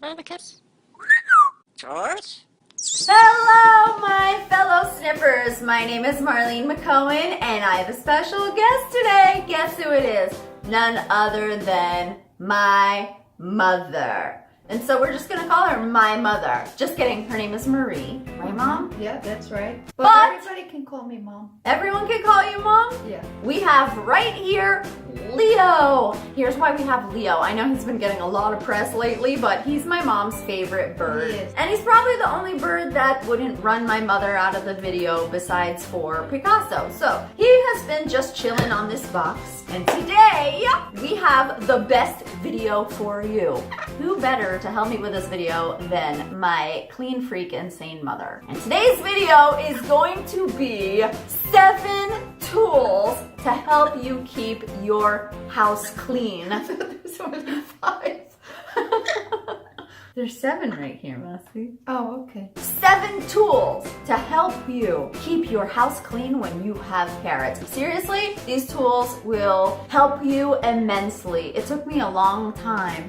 Where are the kids? George? Hello, my fellow snippers. My name is Marlene McCohen, and I have a special guest today. Guess who it is? None other than my mother. And so we're just gonna call her my mother. Just kidding, her name is Marie. Right, Mom? Yeah, that's right. But everybody can call me Mom. Everyone can call you Mom? Yeah. We have right here Leo. Here's why we have Leo. I know he's been getting a lot of press lately, but he's my mom's favorite bird. He is. And he's probably the only bird that wouldn't run my mother out of the video besides for Picasso. So he has been just chilling on this box. And today we have the best video for you. Who better to help me with this video than my clean freak insane mother? And today's video is going to be 7 tools to help you keep your house clean. There's only 5. There's 7 right here, Massey. Oh, okay. 7 tools to help you keep your house clean when you have parrots. Seriously, these tools will help you immensely. It took me a long time.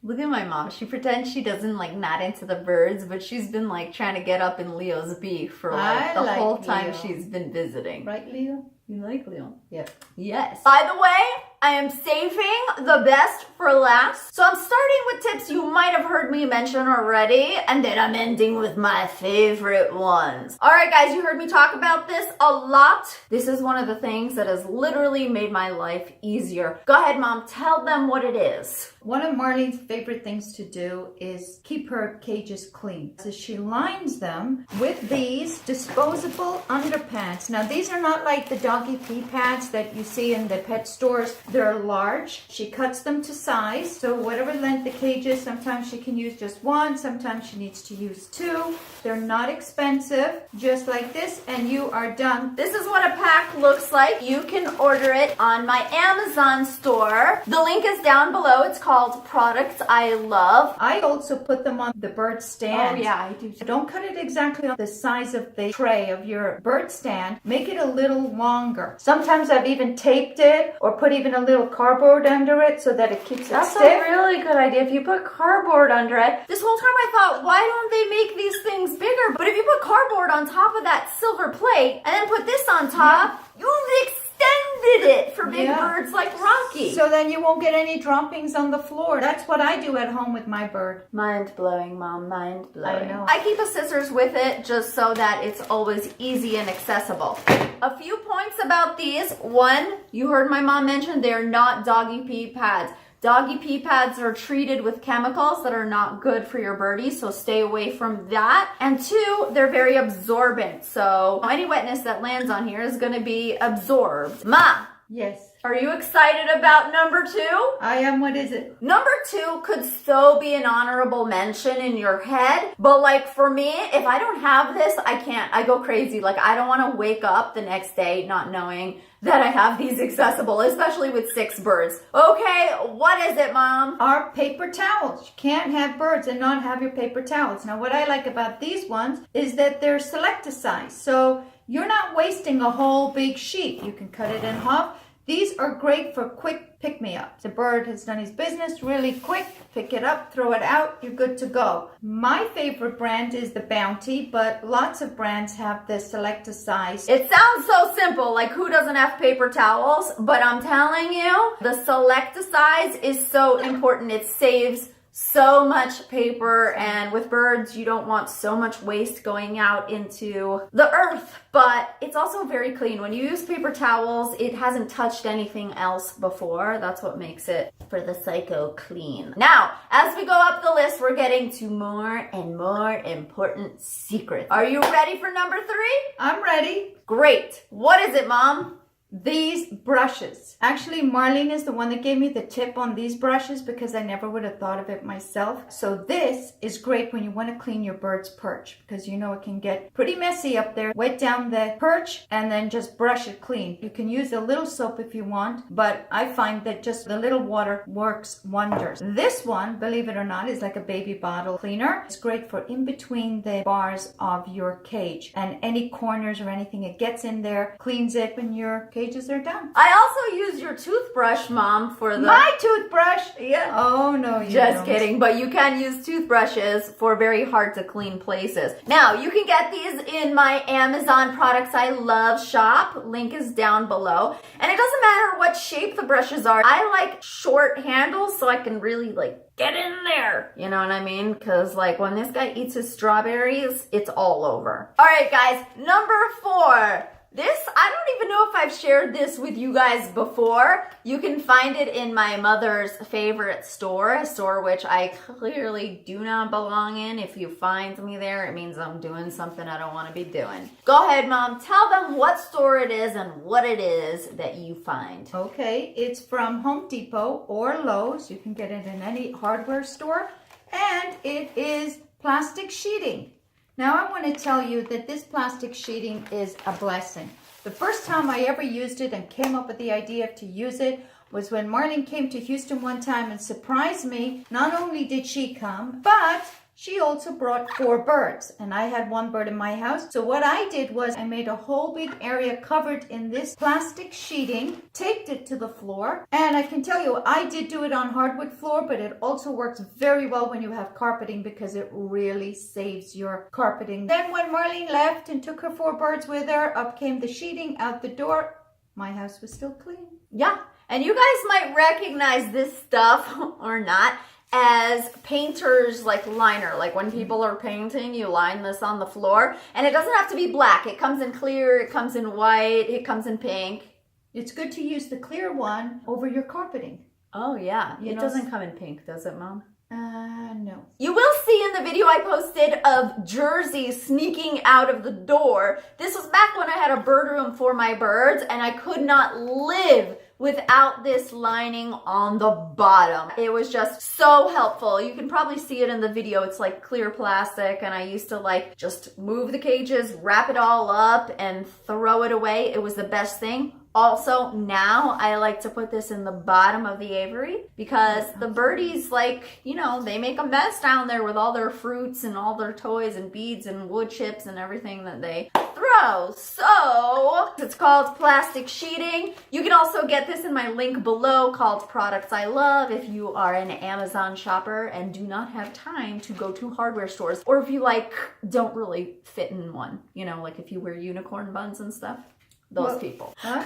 Look at my mom. She pretends she doesn't not into the birds, but she's been trying to get up in Leo's beak for the whole time Leo. she's been visiting. Right, Leo? You like Leo? Yeah. Yes. By the way, I am saving the best for last. So I'm starting with tips you might have heard me mention already, and then I'm ending with my favorite ones. All right, guys, you heard me talk about this a lot. This is one of the things that has literally made my life easier. Go ahead, Mom, tell them what it is. One of Marlene's favorite things to do is keep her cages clean. So she lines them with these disposable underpants. Now, these are not like the doggy pee pads that you see in the pet stores. They're large. She cuts them to size. So whatever length the cage is, sometimes she can use just 1, sometimes she needs to use 2. They're not expensive, just like this, and you are done. This is what a pack looks like. You can order it on my Amazon store. The link is down below. It's called Products I Love. I also put them on the bird stand. Oh yeah, I do. So don't cut it exactly on the size of the tray of your bird stand. Make it a little longer. Sometimes I've even taped it or put even a little cardboard under it so that it keeps it That's stiff. a really good idea. If you put cardboard under it. This whole time I thought, why don't they make these things bigger? But if you put cardboard on top of that silver plate and then put this on top, you've extended it for big birds like Rocky. So then you won't get any droppings on the floor. That's what I do at home with my bird. Mind blowing, Mom, mind blowing. I know. I keep a scissors with it just so that it's always easy and accessible. A few points about these. 1, you heard my mom mention they're not doggy pee pads. Doggy pee pads are treated with chemicals that are not good for your birdie, so stay away from that. And 2, they're very absorbent, so any wetness that lands on here is going to be absorbed. Ma, Yes. are you excited about number 2? I am. What is it? Number 2 could so be an honorable mention in your head, but for me, if I don't have this, I can't. I go crazy. I don't want to wake up the next day not knowing that I have these accessible, especially with 6 birds. Okay, what is it, Mom? Our paper towels. You can't have birds and not have your paper towels. Now, what I like about these ones is that they're select size. So you're not wasting a whole big sheet. You can cut it in half. These are great for quick pick-me-ups. The bird has done his business really quick. Pick it up, throw it out, you're good to go. My favorite brand is the Bounty, but lots of brands have the select size. It sounds so simple, who doesn't have paper towels? But I'm telling you, the select size is so important. It saves so much paper, and with birds you don't want so much waste going out into the earth, but it's also very clean. When you use paper towels, it hasn't touched anything else before. That's what makes it for the psycho clean. Now, as we go up the list, we're getting to more and more important secrets. Are you ready for number 3? I'm ready. Great. What is it, Mom? These brushes. Actually, Marlene is the one that gave me the tip on these brushes because I never would have thought of it myself. So this is great when you want to clean your bird's perch because it can get pretty messy up there. Wet down the perch and then just brush it clean. You can use a little soap if you want, but I find that just the little water works wonders. This one, believe it or not, is like a baby bottle cleaner. It's great for in between the bars of your cage and any corners or anything. It gets in there, cleans it when your cages are done. I also use your toothbrush, Mom, for the... My toothbrush? Yeah. Oh, no, you Just don't. kidding, but you can use toothbrushes for very hard to clean places. Now, you can get these in my Amazon Products I Love shop. Link is down below. And it doesn't matter what shape the brushes are. I like short handles so I can really like get in there. You know what I mean? Because like when this guy eats his strawberries, it's all over. All right, guys, number 4. This, I don't even know if I've shared this with you guys before. You can find it in my mother's favorite store, a store which I clearly do not belong in. If you find me there, it means I'm doing something I don't want to be doing. Go ahead, Mom. Tell them what store it is and what it is that you find. Okay, it's from Home Depot or Lowe's. You can get it in any hardware store. And it is plastic sheeting. Now I want to tell you that this plastic sheeting is a blessing. The first time I ever used it and came up with the idea to use it was when Marlene came to Houston one time and surprised me. Not only did she come, but she also brought 4 birds, and I had 1 bird in my house. So what I did was I made a whole big area covered in this plastic sheeting, taped it to the floor, and I can tell you I did do it on hardwood floor, but it also works very well when you have carpeting because it really saves your carpeting. Then when Marlene left and took her 4 birds with her, up came the sheeting out the door. My house was still clean. Yeah, and you guys might recognize this stuff or not as painter's like liner. Like when people are painting, you line this on the floor, and it doesn't have to be black. It comes in clear, it comes in white, it comes in pink. It's good to use the clear one over your carpeting. Oh yeah, You it know, doesn't come in pink, does it, Mom? No. You will see in the video I posted of Jersey sneaking out of the door. This was back when I had a bird room for my birds, and I could not live without this lining on the bottom. It was just so helpful. You can probably see it in the video. It's like clear plastic, and I used to like just move the cages, wrap it all up, and throw it away. It was the best thing. Also, now I like to put this in the bottom of the aviary because the birdies, like, you know, they make a mess down there with all their fruits and all their toys and beads and wood chips and everything that they throw. So it's called plastic sheeting. You can also get this in my link below called Products I Love if you are an Amazon shopper and do not have time to go to hardware stores, or if you like don't really fit in one, you know, like if you wear unicorn buns and stuff. Those people. Huh?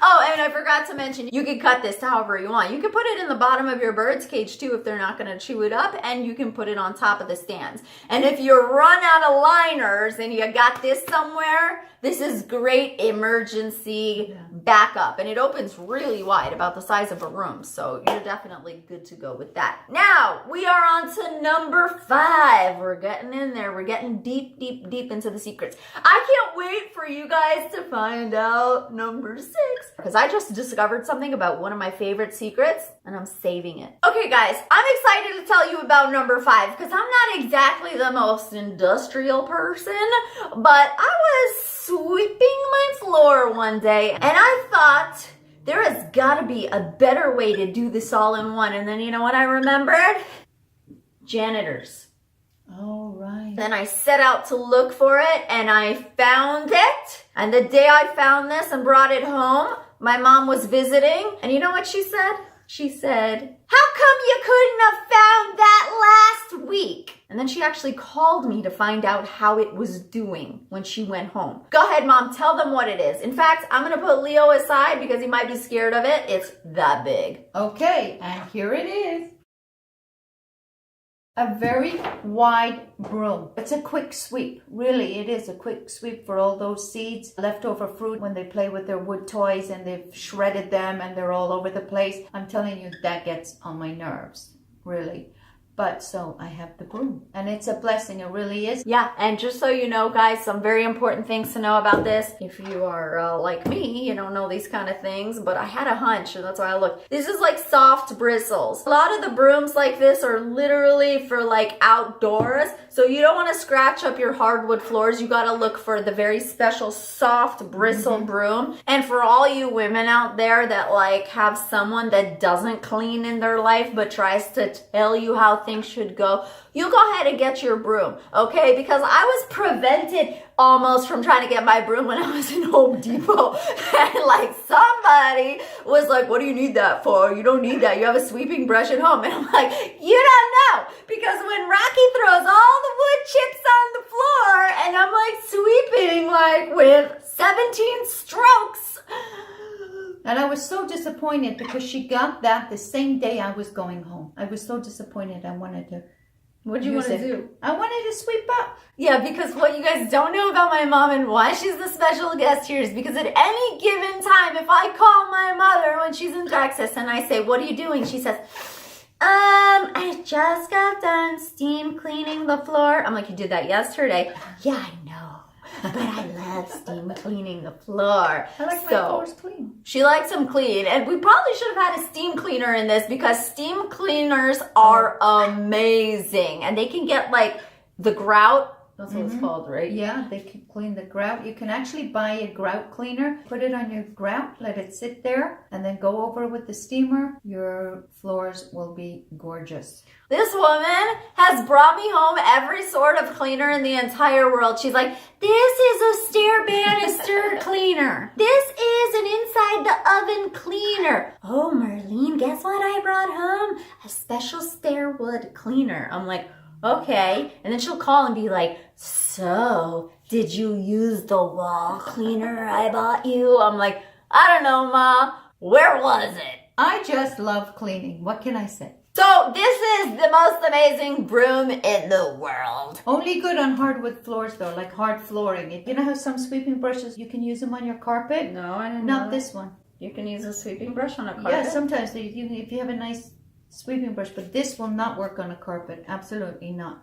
Oh, and I forgot to mention, you can cut this to however you want. You can put it in the bottom of your bird's cage too if they're not going to chew it up, and you can put it on top of the stands. And if you run out of liners and you got this somewhere, this is great emergency backup. And it opens really wide, about the size of a room. So you're definitely good to go with that. Now, we are on to number 5. We're getting in there. We're getting deep, deep, deep into the secrets. I can't wait for you guys to find out number 6. Because I just discovered something about one of my favorite secrets, and I'm saving it. Okay, guys, I'm excited to tell you about number 5, because I'm not exactly the most industrial person, but I was sweeping my floor one day, and I thought, there has got to be a better way to do this all in one. And then you know what I remembered? Janitors. Oh, right. Then I set out to look for it, and I found it. And the day I found this and brought it home, my mom was visiting. And you know what she said? She said, "How come you couldn't have found that last week?" And then she actually called me to find out how it was doing when she went home. Go ahead, Mom, tell them what it is. In fact, I'm gonna put Leo aside because he might be scared of it. It's that big. Okay, and here it is. A very wide broom. It's a quick sweep. Really, it is a quick sweep for all those seeds, leftover fruit when they play with their wood toys and they've shredded them and they're all over the place. I'm telling you, that gets on my nerves, really. But so I have the broom, and it's a blessing. It really is. Yeah, and just so you know, guys, some very important things to know about this. If you are like me, you don't know these kind of things, but I had a hunch, and that's why I looked. This is like soft bristles. A lot of the brooms like this are literally for like outdoors, so you don't want to scratch up your hardwood floors. You got to look for the very special soft bristle broom. And for all you women out there that like have someone that doesn't clean in their life but tries to tell you how things should go, you go ahead and get your broom, okay? Because I was prevented almost from trying to get my broom when I was in Home Depot. And like somebody was like, what do you need that for? You don't need that. You have a sweeping brush at home. And I'm like, you don't know. Because when Rocky throws all the wood chips on the floor and I'm like sweeping like with 17 strokes. And I was so disappointed because she got that the same day I was going home. I was so disappointed. I wanted to. What do you want to do? I wanted to sweep up. Yeah, because what you guys don't know about my mom and why she's the special guest here is because at any given time, if I call my mother when she's in Texas and I say, what are you doing? She says, I just got done steam cleaning the floor. I'm like, you did that yesterday? Yeah, I know. But I love steam cleaning the floor. I like my floors clean. She likes them clean. And we probably should have had a steam cleaner in this because steam cleaners are amazing. And they can get like the grout. That's what it's called, right? Yeah, they can clean the grout. You can actually buy a grout cleaner, put it on your grout, let it sit there, and then go over with the steamer. Your floors will be gorgeous. This woman has brought me home every sort of cleaner in the entire world. She's like, this is a stair banister cleaner. This is an inside the oven cleaner. Oh, Marlene, guess what I brought home? A special stair wood cleaner. I'm like, okay. And then she'll call and be like, so did you use the wall cleaner I bought you? I'm like, I don't know, Ma. Where was it? I just love cleaning. What can I say? So this is the most amazing broom in the world. Only good on hardwood floors though, like hard flooring. You know how some sweeping brushes, you can use them on your carpet? No, I didn't know Not this one. You can use a sweeping brush on a carpet? Yeah, sometimes if you have a nice sweeping brush, but this will not work on a carpet. Absolutely not.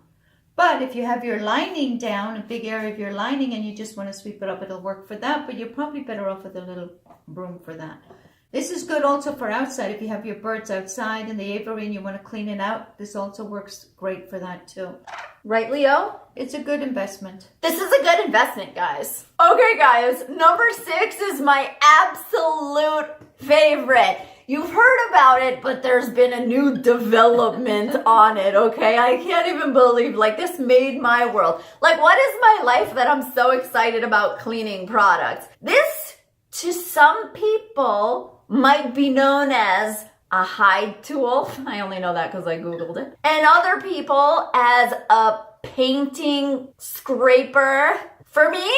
But if you have your lining down, a big area of your lining, and you just want to sweep it up, it'll work for that. But you're probably better off with a little broom for that. This is good also for outside. If you have your birds outside in the aviary and you want to clean it out, this also works great for that too. Right, Leo? It's a good investment. This is a good investment, guys. Okay, guys, number 6 is my absolute favorite. You've heard about it, but there's been a new development on it, okay? I can't even believe, like, this made my world. Like, what is my life that I'm so excited about cleaning products? This, to some people, might be known as a hide tool. I only know that because I Googled it. And other people as a painting scraper. For me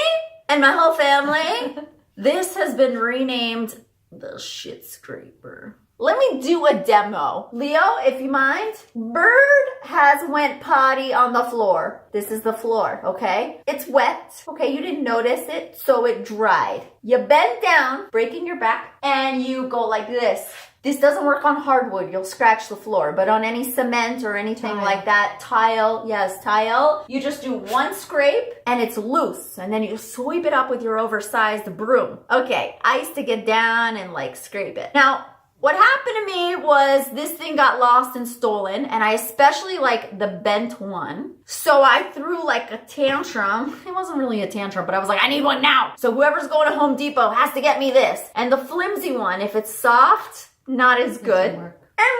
and my whole family, this has been renamed the shit scraper. Let me do a demo. Leo, if you mind. Bird has went potty on the floor. This is the floor, okay? It's wet. Okay, you didn't notice it, so it dried. You bend down, breaking your back, and you go like this. This doesn't work on hardwood. You'll scratch the floor. But on any cement or anything like that, tile, you just do one scrape and it's loose. And then you sweep it up with your oversized broom. Okay, I used to get down and like scrape it. Now, what happened to me was this thing got lost and stolen, and I especially like the bent one. So I threw like a tantrum. It wasn't really a tantrum, but I was like, I need one now. So whoever's going to Home Depot has to get me this. And the flimsy one, if it's soft, not as good. And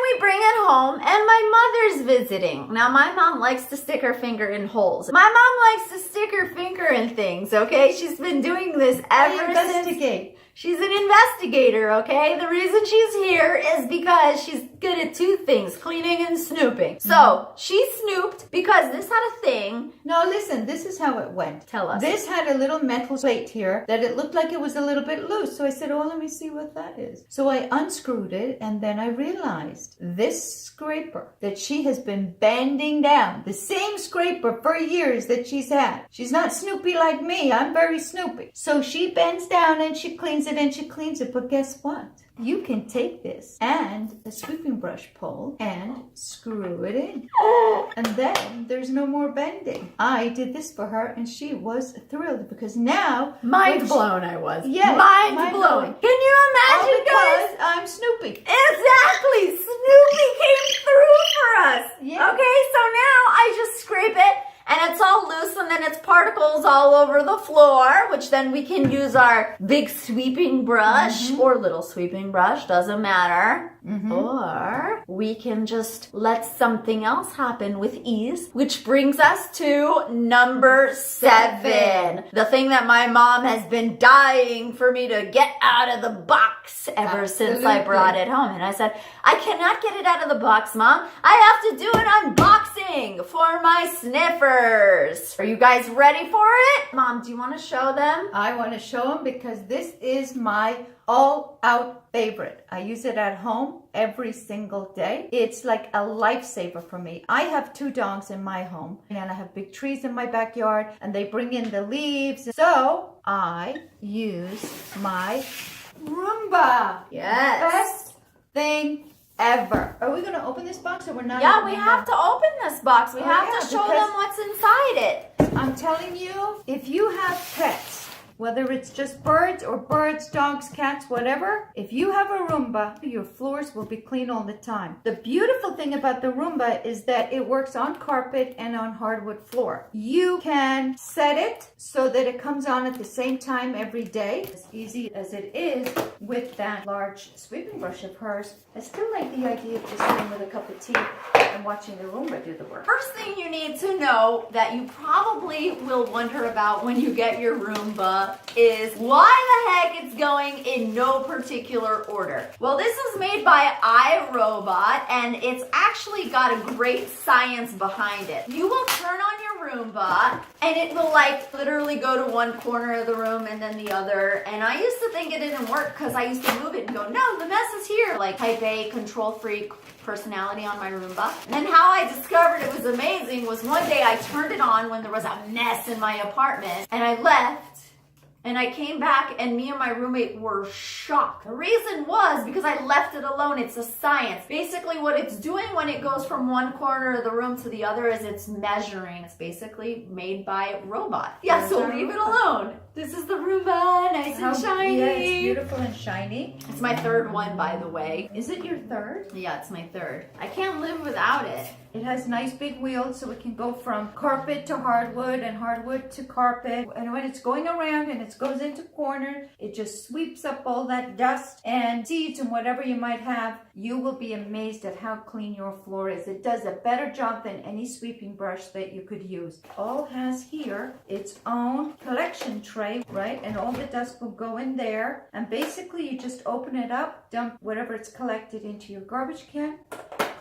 we bring it home, and my mother's visiting. Now, my mom likes to stick her finger in holes. My mom likes to stick her finger in things, okay? She's been doing this ever since. She's an investigator, okay? The reason she's here is because she's good at two things, cleaning and snooping. So, she snooped because this had a thing. No, listen, this is how it went. Tell us. This had a little metal plate here that it looked like it was a little bit loose. So I said, oh, let me see what that is. So I unscrewed it, and then I realized this scraper that she has been bending down, the same scraper for years that she's had. She's not snoopy like me. I'm very snoopy. So she bends down and she cleans it and she cleans it. But guess what? You can take this and a sweeping brush pole and screw it in. And then there's no more bending. I did this for her and she was thrilled because now... Mind blown I was. Yeah. Mind blowing. Can you imagine, guys? I'm Snoopy. Exactly. Snoopy came through for us. Yeah. Okay, so now I just scrape it and it's all loose and then it's particles all over the floor, which then we can use our big sweeping brush or little sweeping brush, doesn't matter. Or we can just let something else happen with ease, which brings us to number 7. The thing that my mom has been dying for me to get out of the box ever since I brought it home. And I said, I cannot get it out of the box, Mom. I have to do an unboxing for my sniffers. Are you guys ready for it? Mom, do you want to show them? I want to show them because this is my all-out favorite. I use it at home every single day. It's like a lifesaver for me. I have 2 dogs in my home and I have big trees in my backyard and they bring in the leaves. So I use my Roomba. Yes. Best thing ever. Are we going to open this box or we're not? Yeah, we have to open this box. We have to show because them what's inside it. I'm telling you, if you have pets, whether it's just birds, dogs, cats, whatever, if you have a Roomba, your floors will be clean all the time. The beautiful thing about the Roomba is that it works on carpet and on hardwood floor. You can set it so that it comes on at the same time every day. As easy as it is with that large sweeping brush of hers, I still like the idea of just sitting with a cup of tea and watching the Roomba do the work. First thing you need to know that you probably will wonder about when you get your Roomba is why the heck it's going in no particular order. Well, this is made by iRobot and it's actually got a great science behind it. You will turn on your Roomba and it will like literally go to one corner of the room and then the other. And I used to think it didn't work because I used to move it and go, no, the mess is here. Like type A control freak personality on my Roomba. And then how I discovered it was amazing was one day I turned it on when there was a mess in my apartment and I left. And I came back and me and my roommate were shocked. The reason was because I left it alone. It's a science. Basically what it's doing when it goes from one corner of the room to the other is it's measuring. It's basically made by robot. Yeah, so leave it alone. This is the Roomba, nice and shiny. Yeah, it's beautiful and shiny. It's my 3rd one, by the way. Is it your 3rd? Yeah, it's my 3rd. I can't live without it. It has nice big wheels so it can go from carpet to hardwood and hardwood to carpet. And when it's going around and it goes into corners, it just sweeps up all that dust and seeds and whatever you might have. You will be amazed at how clean your floor is. It does a better job than any sweeping brush that you could use. All has here its own collection tray, right? And all the dust will go in there. And basically you just open it up, dump whatever it's collected into your garbage can,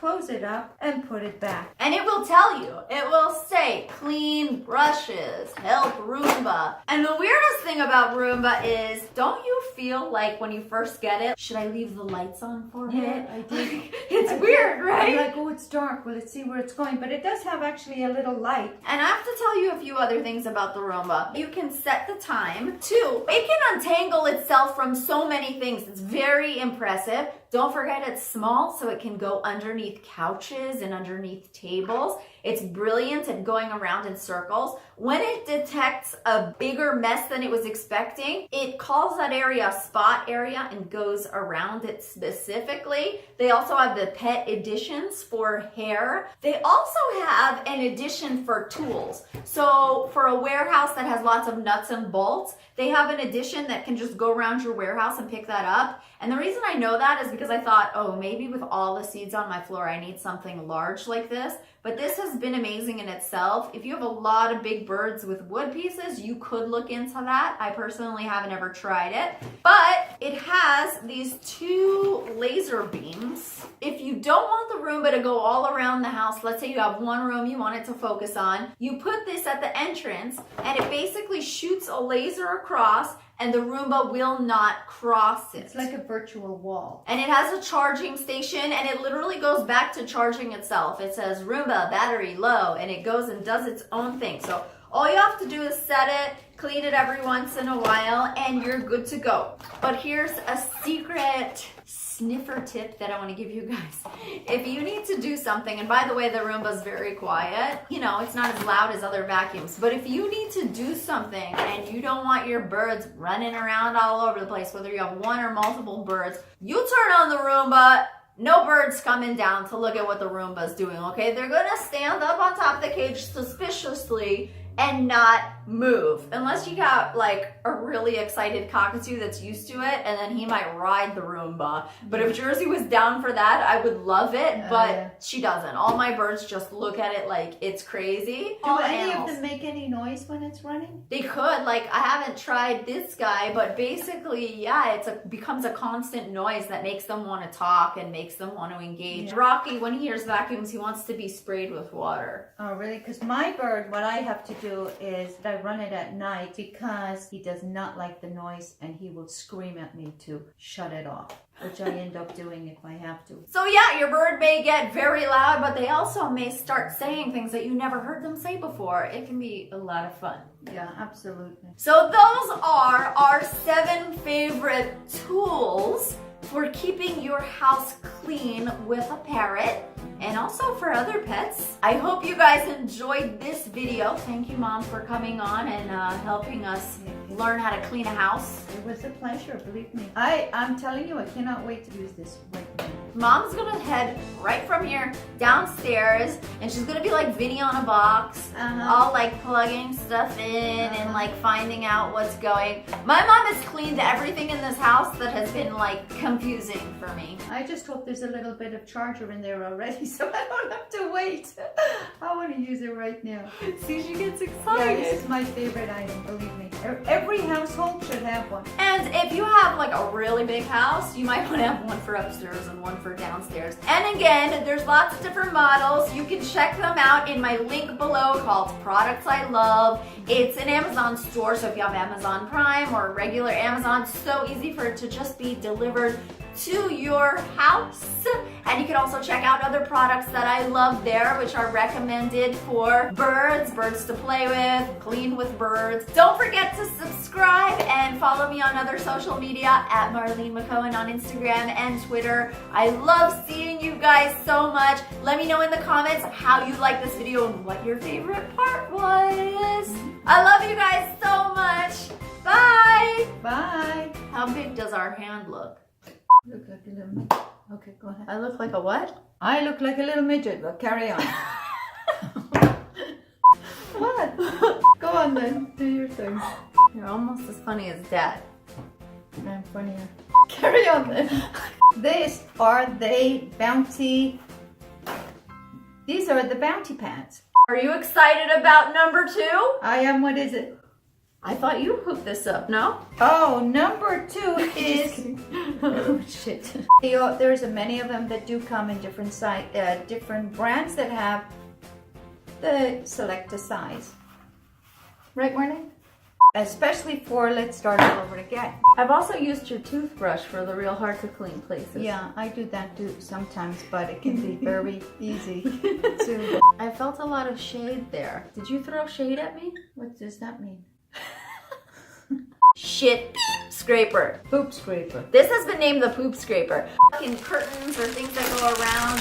close it up and put it back. And it will tell you, it will say clean brushes, help Roomba. And the weirdest thing about Roomba is, don't you feel like when you first get it, should I leave the lights on for it? Yeah, I did. It's weird, right? I'm like, oh, it's dark. Well, let's see where it's going. But it does have actually a little light. And I have to tell you a few other things about the Roomba. You can set the time. 2, it can untangle itself from so many things. It's very impressive. Don't forget it's small, so it can go underneath couches and underneath tables. It's brilliant at going around in circles. When it detects a bigger mess than it was expecting, it calls that area a spot area and goes around it specifically. They also have the pet editions for hair. They also have an edition for tools. So for a warehouse that has lots of nuts and bolts, they have an edition that can just go around your warehouse and pick that up. And the reason I know that is because I thought, oh, maybe with all the seeds on my floor, I need something large like this. But this has been amazing in itself. If you have a lot of big birds with wood pieces, you could look into that. I personally haven't ever tried it. But it has these 2 laser beams. If you don't want the Roomba to go all around the house, let's say you have one room you want it to focus on, you put this at the entrance and it basically shoots a laser across and the Roomba will not cross it. It's like a virtual wall. And it has a charging station and it literally goes back to charging itself. It says Roomba battery low and it goes and does its own thing. So all you have to do is set it, clean it every once in a while, and you're good to go. But here's a secret sniffer tip that I want to give you guys. If you need to do something, and by the way, the Roomba's very quiet, you know, it's not as loud as other vacuums, but if you need to do something and you don't want your birds running around all over the place, whether you have one or multiple birds, you turn on the Roomba. No birds coming down to look at what the Roomba's doing, okay? They're gonna stand up on top of the cage suspiciously and not move. Unless you got like a really excited cockatoo that's used to it, and then he might ride the Roomba. But if Jersey was down for that, I would love it, but she doesn't. All my birds just look at it like it's crazy. Do any of them make any noise when it's running? They could. Like, I haven't tried this guy, but basically, yeah, becomes a constant noise that makes them want to talk and makes them want to engage. Yeah. Rocky, when he hears vacuums, he wants to be sprayed with water. Oh, really? Because my bird, what I have to do is I run it at night because he does not like the noise and he will scream at me to shut it off, which I end up doing if I have to. So yeah, your bird may get very loud, but they also may start saying things that you never heard them say before. It can be a lot of fun. Yeah, absolutely. So those are our 7 favorite tools for keeping your house clean with a parrot, and also for other pets. I hope you guys enjoyed this video. Thank you, Mom, for coming on and helping us learn how to clean a house. It was a pleasure, believe me. I'm telling you, I cannot wait to use this right now. Mom's gonna head right from here downstairs, and she's gonna be like Vinny on a box, all like plugging stuff in and like finding out what's going. My mom has cleaned everything in this house that has been like confusing for me. I just hope there's a little bit of charger in there already so I don't have to wait. I want to use it right now. See, she gets excited. Yeah, this is my favorite item, believe me. Every household should have one. And if you have like a really big house, you might want to have one for upstairs and one for downstairs. And again, there's lots of different models. You can check them out in my link below called Products I Love. It's an Amazon store, so if you have Amazon Prime or regular Amazon, so easy for it to just be delivered to your house. And you can also check out other products that I love there, which are recommended for birds to play with, clean with birds. Don't forget to subscribe and follow me on other social media at Marlene McCohen on Instagram and Twitter. I love seeing you guys so much. Let me know in the comments how you like this video and what your favorite part was. I love you guys so much. Bye. Bye. How big does our hand look? Look like a little... Okay, go ahead. I look like a what? I look like a little midget, but carry on. What? Go on then, do your thing. You're almost as funny as Dad. I'm funnier. Carry on then. These are the bounty pads. Are you excited about number 2? I am. What is it? I thought you hooked this up, no? Oh, number 2 is... Oh, shit. There's many of them that do come in different brands that have the select a size. Right, Marlene? Especially for, let's start all over again. I've also used your toothbrush for the real hard to clean places. Yeah, I do that too sometimes, but it can be very easy to... I felt a lot of shade there. Did you throw shade at me? What does that mean? Shit scraper. Poop scraper. This has been named the poop scraper. Fucking curtains or things that go around.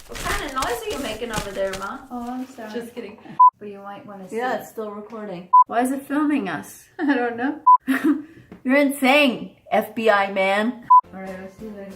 What kind of noise are you making over there, Ma? Oh, I'm sorry. Just kidding. But you might want to see. Yeah, it's still recording. Why is it filming us? I don't know. You're insane, FBI man. All right, I'll see you later.